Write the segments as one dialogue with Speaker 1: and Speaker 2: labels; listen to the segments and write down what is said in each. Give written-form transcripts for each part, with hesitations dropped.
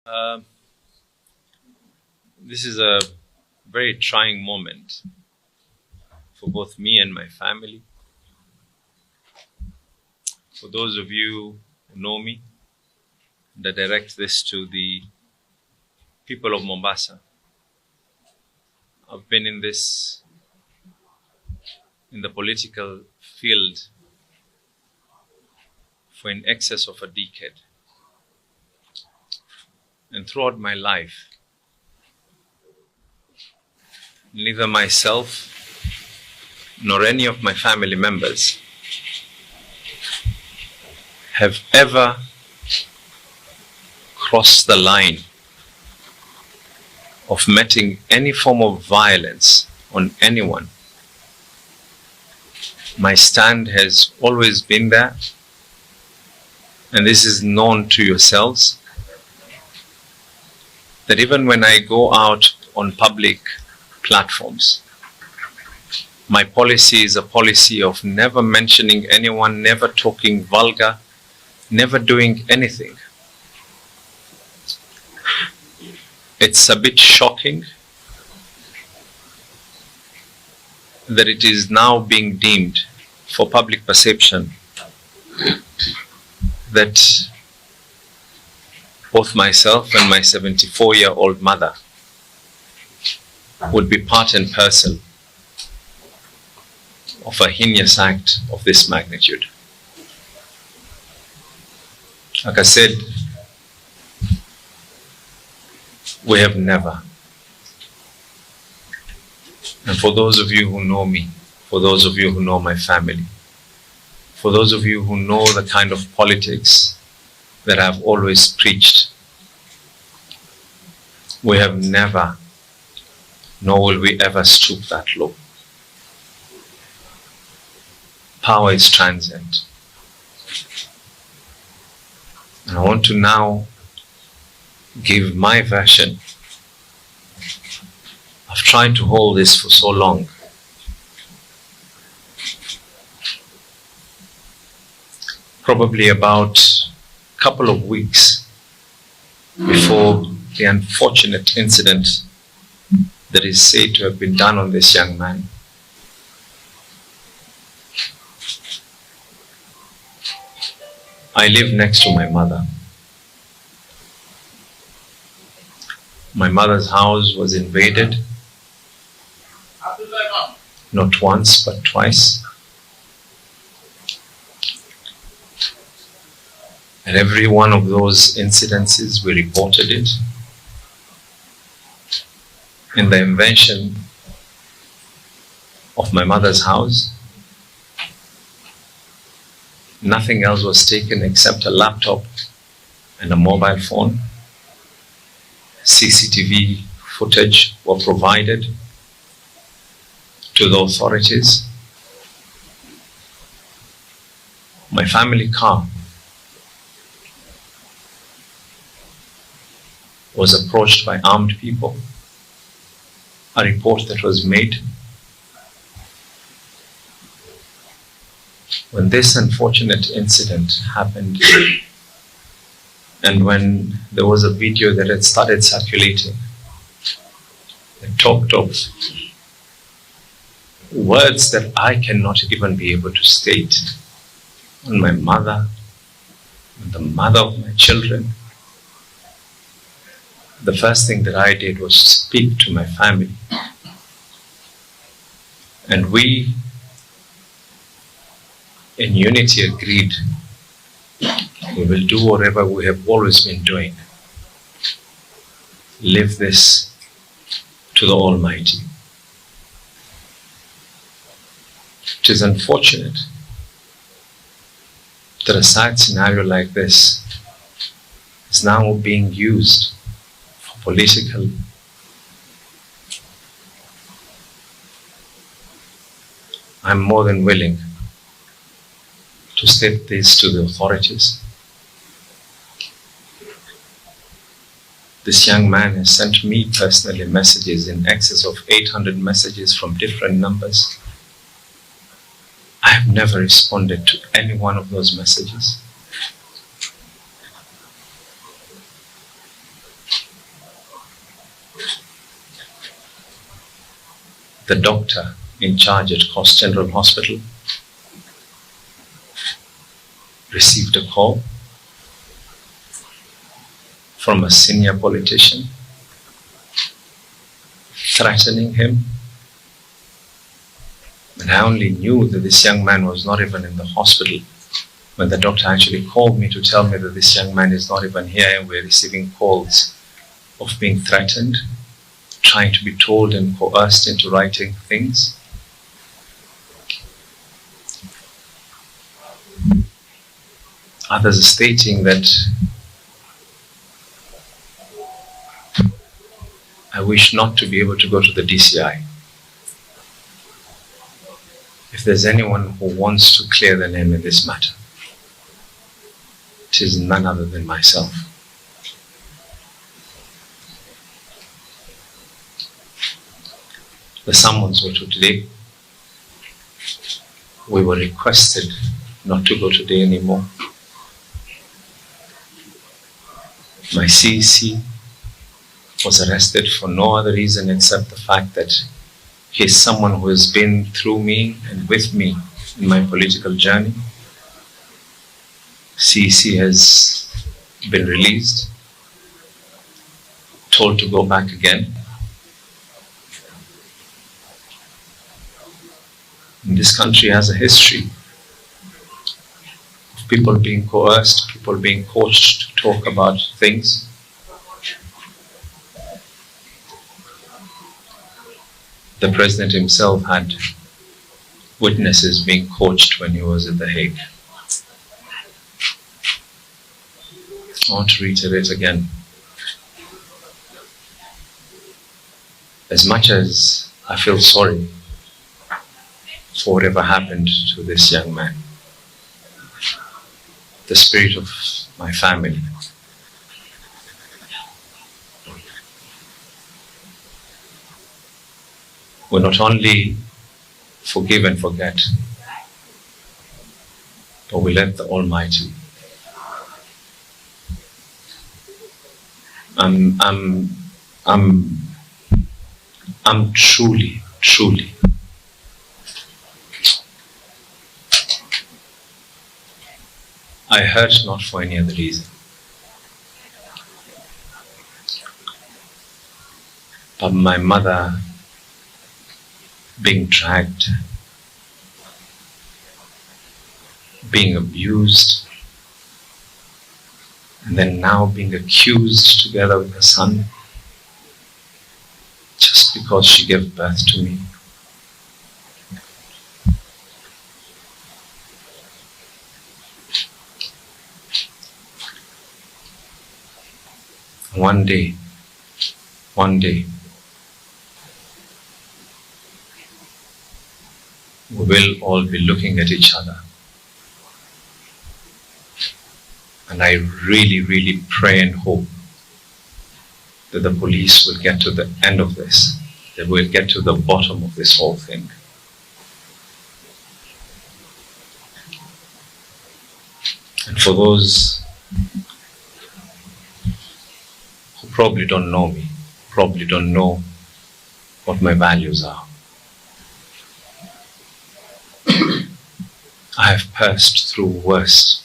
Speaker 1: Um this is a very trying moment for both me and my family. For those of you who know me, and I direct this to the people of Mombasa. I've been in the political field for in excess of a decade. And throughout my life, neither myself nor any of my family members have ever crossed the line of meting any form of violence on anyone. My stand has always been there, and this is known to yourselves, that even when I go out on public platforms, my policy is a policy of never mentioning anyone, never talking vulgar, never doing anything. It's a bit shocking that it is now being deemed for public perception that both myself and my 74-year-old mother would be part and parcel of a heinous act of this magnitude. Like I said, we have never. And for those of you who know me, for those of you who know my family, for those of you who know the kind of politics that I've always preached, we have never, nor will we ever stoop that low. Power is transient. And I want to now give my version of trying to hold this for so long. Probably about a couple of weeks before the unfortunate incident that is said to have been done on this young man. I live next to my mother. My mother's house was invaded, not once but twice. At every one of those incidences, we reported it. In the invention of my mother's house, nothing else was taken except a laptop and a mobile phone. CCTV footage were provided to the authorities. My family car was approached by armed people. A report that was made. When this unfortunate incident happened, and when there was a video that had started circulating that talked of words that I cannot even be able to state on my mother, on the mother of my children, the first thing that I did was speak to my family. And we, in unity, agreed we will do whatever we have always been doing. Leave this to the Almighty. It is unfortunate that a sad scenario like this is now being used for political. I'm more than willing to state this to the authorities. This young man has sent me personally messages in excess of 800 messages from different numbers. I have never responded to any one of those messages. the doctor in charge at Coast General Hospital received a call from a senior politician threatening him. And I only knew that this young man was not even in the hospital when the doctor actually called me to tell me that this young man is not even here, and we're receiving calls of being threatened, trying to be told and coerced into writing things. Others are stating that I wish not to be able to go to the DCI. If there's anyone who wants to clear the name in this matter, it is none other than myself. The summons were to today. We were requested not to go today anymore. My CEC was arrested for no other reason except the fact that he is someone who has been through me and with me in my political journey. CEC has been released, told to go back again. And this country has a history of people being coerced, people being coached to talk about things. The president himself had witnesses being coached when he was at The Hague. I want to reiterate again. As much as I feel sorry for whatever happened to this young man, the spirit of my family, will not only forgive and forget, but we let the Almighty. I'm truly, I hurt not for any other reason, but my mother being dragged, being abused, and then now being accused together with her son, just because she gave birth to me. One day, we will all be looking at each other. And I really pray and hope that the police will get to the end of this, that we'll get to the bottom of this whole thing. And for those who probably don't know me, probably don't know what my values are, I have passed through worse.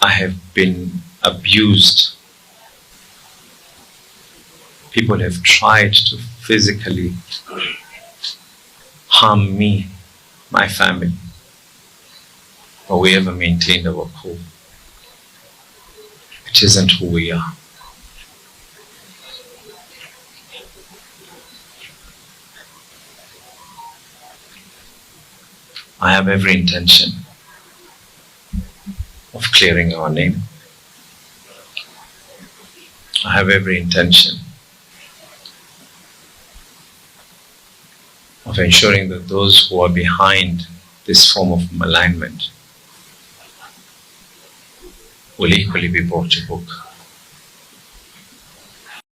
Speaker 1: I have been abused. People have tried to physically harm me, my family, but we ever maintained our cool. It isn't who we are. I have every intention of clearing our name. I have every intention of ensuring that those who are behind this form of malignment will equally be brought to book.